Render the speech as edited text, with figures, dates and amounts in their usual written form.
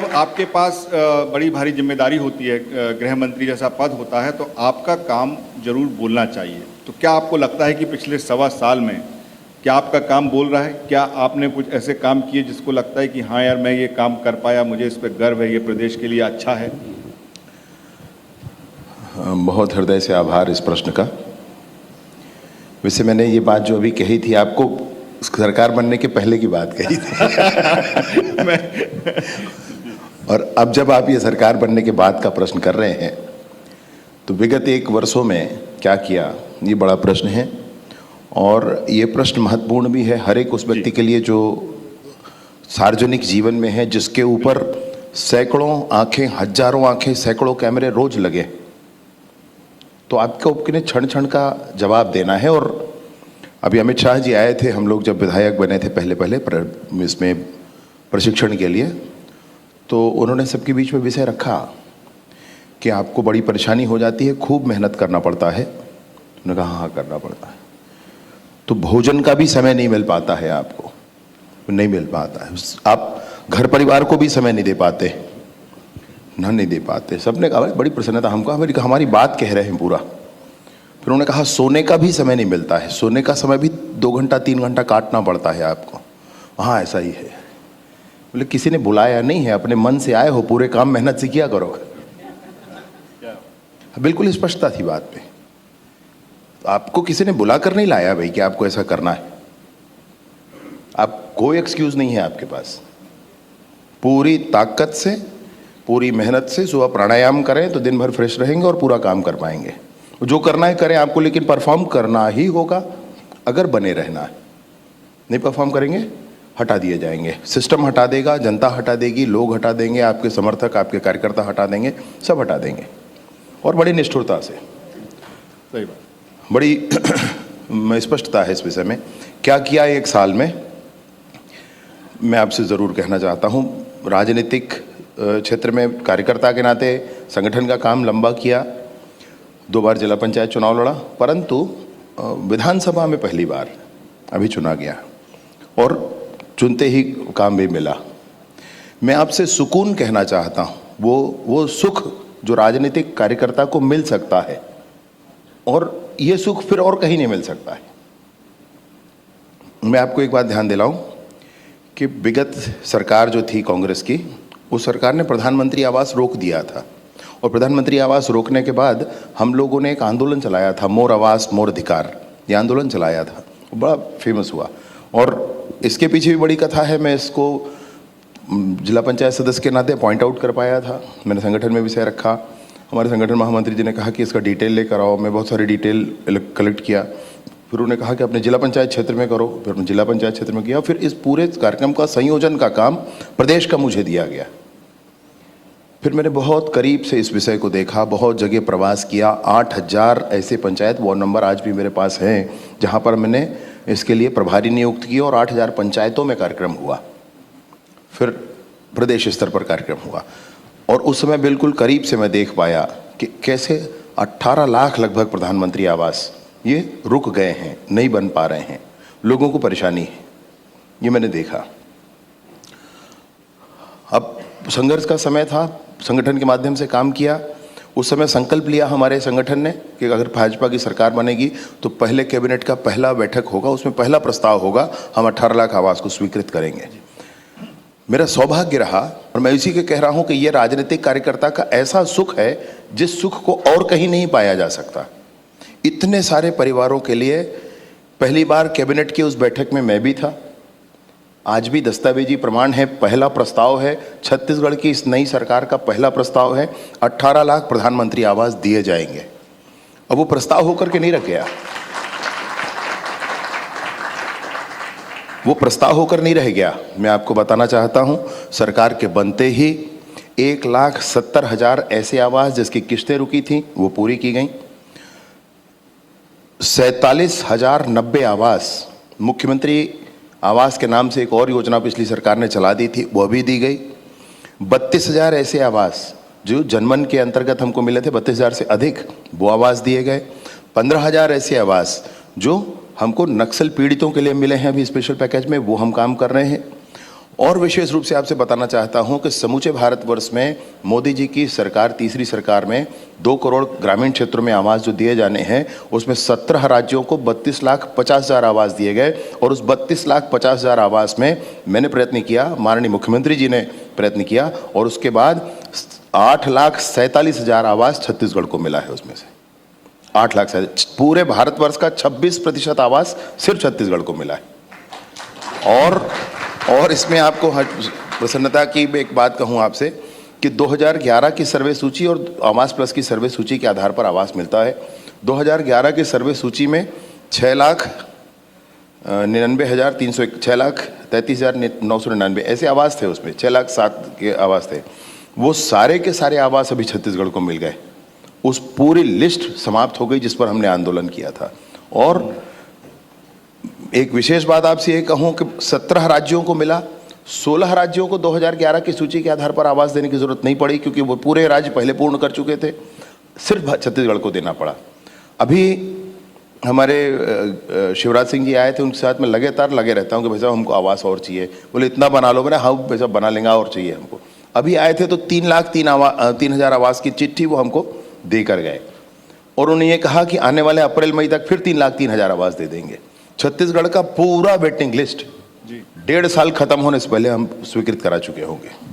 जब आपके पास बड़ी भारी जिम्मेदारी होती है, गृह मंत्री जैसा पद होता है, तो आपका काम जरूर बोलना चाहिए। तो क्या आपको लगता है कि पिछले 1.25 साल में क्या आपका काम बोल रहा है? क्या आपने कुछ ऐसे काम किए जिसको लगता है कि हाँ यार, मैं ये काम कर पाया, मुझे इस पर गर्व है, ये प्रदेश के लिए अच्छा है? बहुत हृदय से आभार इस प्रश्न का। वैसे मैंने ये बात जो अभी कही थी आपको सरकार बनने के पहले की बात कही थी और अब जब आप ये सरकार बनने के बाद का प्रश्न कर रहे हैं तो विगत 1 वर्षों में क्या किया, ये बड़ा प्रश्न है। और ये प्रश्न महत्वपूर्ण भी है हर एक उस व्यक्ति के लिए जो सार्वजनिक जीवन में है, जिसके ऊपर सैकड़ों आंखें, हजारों आंखें, सैकड़ों कैमरे रोज लगे। तो आपको अपने क्षण क्षण का जवाब देना है। और अभी अमित शाह जी आए थे, हम लोग जब विधायक बने थे पहले इसमें प्रशिक्षण के लिए, तो उन्होंने सबके बीच में विषय रखा कि आपको बड़ी परेशानी हो जाती है, खूब मेहनत करना पड़ता है। उन्होंने कहा हाँ करना पड़ता है। तो भोजन का भी समय नहीं मिल पाता है, आपको नहीं मिल पाता है, आप घर परिवार को भी समय नहीं दे पाते, नहीं दे पाते। सबने कहा बड़ी प्रसन्नता हमको, हमारी बात कह रहे हैं पूरा। फिर उन्होंने कहा सोने का भी समय नहीं मिलता है, सोने का समय भी 2 घंटा 3 घंटा काटना पड़ता है आपको। हाँ ऐसा ही है। बोले किसी ने बुलाया नहीं है, अपने मन से आए हो, पूरे काम मेहनत से किया करो। बिल्कुल स्पष्टता थी बात पे। तो आपको किसी ने बुलाकर नहीं लाया भाई कि आपको ऐसा करना है। आप कोई एक्सक्यूज नहीं है आपके पास। पूरी ताकत से, पूरी मेहनत से सुबह प्राणायाम करें तो दिन भर फ्रेश रहेंगे और पूरा काम कर पाएंगे। जो करना है करें आपको, लेकिन परफॉर्म करना ही होगा अगर बने रहना है। नहीं परफॉर्म करेंगे हटा दिए जाएंगे, सिस्टम हटा देगा, जनता हटा देगी, लोग हटा देंगे, आपके समर्थक, आपके कार्यकर्ता हटा देंगे, सब हटा देंगे। और बड़ी निष्ठुरता से, सही बात, बड़ी स्पष्टता है इस विषय में। क्या किया 1 साल में, मैं आपसे ज़रूर कहना चाहता हूँ। राजनीतिक क्षेत्र में कार्यकर्ता के नाते संगठन का काम लंबा किया, 2 बार जिला पंचायत चुनाव लड़ा, परंतु विधानसभा में पहली बार अभी चुना गया और चुनते ही काम भी मिला। मैं आपसे सुकून कहना चाहता हूँ, वो सुख जो राजनीतिक कार्यकर्ता को मिल सकता है, और ये सुख फिर और कहीं नहीं मिल सकता है। मैं आपको एक बात ध्यान दिलाऊं कि विगत सरकार जो थी कांग्रेस की, उस सरकार ने प्रधानमंत्री आवास रोक दिया था। और प्रधानमंत्री आवास रोकने के बाद हम लोगों ने एक आंदोलन चलाया था, मोर आवास मोर अधिकार, ये आंदोलन चलाया था, बड़ा फेमस हुआ। और इसके पीछे भी बड़ी कथा है, मैं इसको जिला पंचायत सदस्य के नाते पॉइंट आउट कर पाया था। मैंने संगठन में विषय रखा, हमारे संगठन महामंत्री जी ने कहा कि इसका डिटेल लेकर आओ। मैं बहुत सारी डिटेल कलेक्ट किया, फिर उन्होंने कहा कि अपने जिला पंचायत क्षेत्र में करो, फिर अपने जिला पंचायत क्षेत्र में किया। फिर इस पूरे कार्यक्रम का संयोजन का काम प्रदेश का मुझे दिया गया। फिर मैंने बहुत करीब से इस विषय को देखा, बहुत जगह प्रवास किया। 8000 ऐसे पंचायत वार्ड नंबर आज भी मेरे पास हैं जहाँ पर मैंने इसके लिए प्रभारी नियुक्त किए, और 8000 पंचायतों में कार्यक्रम हुआ। फिर प्रदेश स्तर पर कार्यक्रम हुआ, और उस समय बिल्कुल करीब से मैं देख पाया कि कैसे 18 लाख लगभग प्रधानमंत्री आवास ये रुक गए हैं, नहीं बन पा रहे हैं, लोगों को परेशानी है, ये मैंने देखा। अब संघर्ष का समय था, संगठन के माध्यम से काम किया। उस समय संकल्प लिया हमारे संगठन ने कि अगर भाजपा की सरकार बनेगी तो पहले कैबिनेट का पहला बैठक होगा, उसमें पहला प्रस्ताव होगा, हम 18 लाख आवास को स्वीकृत करेंगे। मेरा सौभाग्य रहा, और मैं इसी के कह रहा हूं कि यह राजनीतिक कार्यकर्ता का ऐसा सुख है जिस सुख को और कहीं नहीं पाया जा सकता। इतने सारे परिवारों के लिए पहली बार कैबिनेट की उस बैठक में मैं भी था। आज भी दस्तावेजी प्रमाण है, पहला प्रस्ताव है, छत्तीसगढ़ की इस नई सरकार का पहला प्रस्ताव है, 18 लाख प्रधानमंत्री आवास दिए जाएंगे। अब वो प्रस्ताव होकर के नहीं रख गया, वो प्रस्ताव होकर नहीं रह गया। मैं आपको बताना चाहता हूं, सरकार के बनते ही 1,70,000 ऐसे आवास जिसकी किस्तें रुकी थी वो पूरी की गई। 47,090 आवास, मुख्यमंत्री आवास के नाम से एक और योजना पिछली सरकार ने चला दी थी, वह भी दी गई। 32,000 ऐसे आवास जो जनमन के अंतर्गत हमको मिले थे, 32,000 से अधिक, वो आवास दिए गए। 15,000 ऐसे आवास जो हमको नक्सल पीड़ितों के लिए मिले हैं अभी स्पेशल पैकेज में, वो हम काम कर रहे हैं। और विशेष रूप से आपसे बताना चाहता हूं कि समूचे भारतवर्ष में मोदी जी की सरकार, तीसरी सरकार में 2 करोड़ ग्रामीण क्षेत्रों में आवास जो दिए जाने हैं, उसमें 17 राज्यों को 32,50,000 आवास दिए गए। और उस 32,50,000 आवास में मैंने प्रयत्न किया, माननीय मुख्यमंत्री जी ने प्रयत्न किया, और उसके बाद 8,47,000 आवास छत्तीसगढ़ को मिला है। उसमें से 8,00,000 पूरे भारतवर्ष का 26% आवास सिर्फ छत्तीसगढ़ को मिला है। और इसमें आपको प्रसन्नता की एक बात कहूँ आपसे कि 2011 की सर्वे सूची और आवास प्लस की सर्वे सूची के आधार पर आवास मिलता है। 2011 की सर्वे सूची में 6,33,999 ऐसे आवास थे, उसमें 6,07,000 के आवास थे। वो सारे के सारे आवास अभी छत्तीसगढ़ को मिल गए। उस पूरी लिस्ट समाप्त हो गई जिस पर हमने आंदोलन किया था। और एक विशेष बात आपसे ये कहूँ कि 17 राज्यों को मिला, 16 राज्यों को 2011 की सूची के आधार पर आवास देने की जरूरत नहीं पड़ी, क्योंकि वो पूरे राज्य पहले पूर्ण कर चुके थे। सिर्फ छत्तीसगढ़ को देना पड़ा। अभी हमारे शिवराज सिंह जी आए थे, उनके साथ में लगातार लगे रहता हूँ कि भाई साहब हमको आवास और चाहिए। बोले इतना बना लो। मैंने हाँ भाई साहब बना लेंगे, और चाहिए हमको। अभी आए थे तो 3,03,000 आवास की चिट्ठी वो हमको देकर गए, और उन्होंने ये कहा कि आने वाले अप्रैल मई तक फिर 3,03,000 आवास दे देंगे। छत्तीसगढ़ का पूरा वेटिंग लिस्ट 1.5 साल खत्म होने से पहले हम स्वीकृत करा चुके होंगे।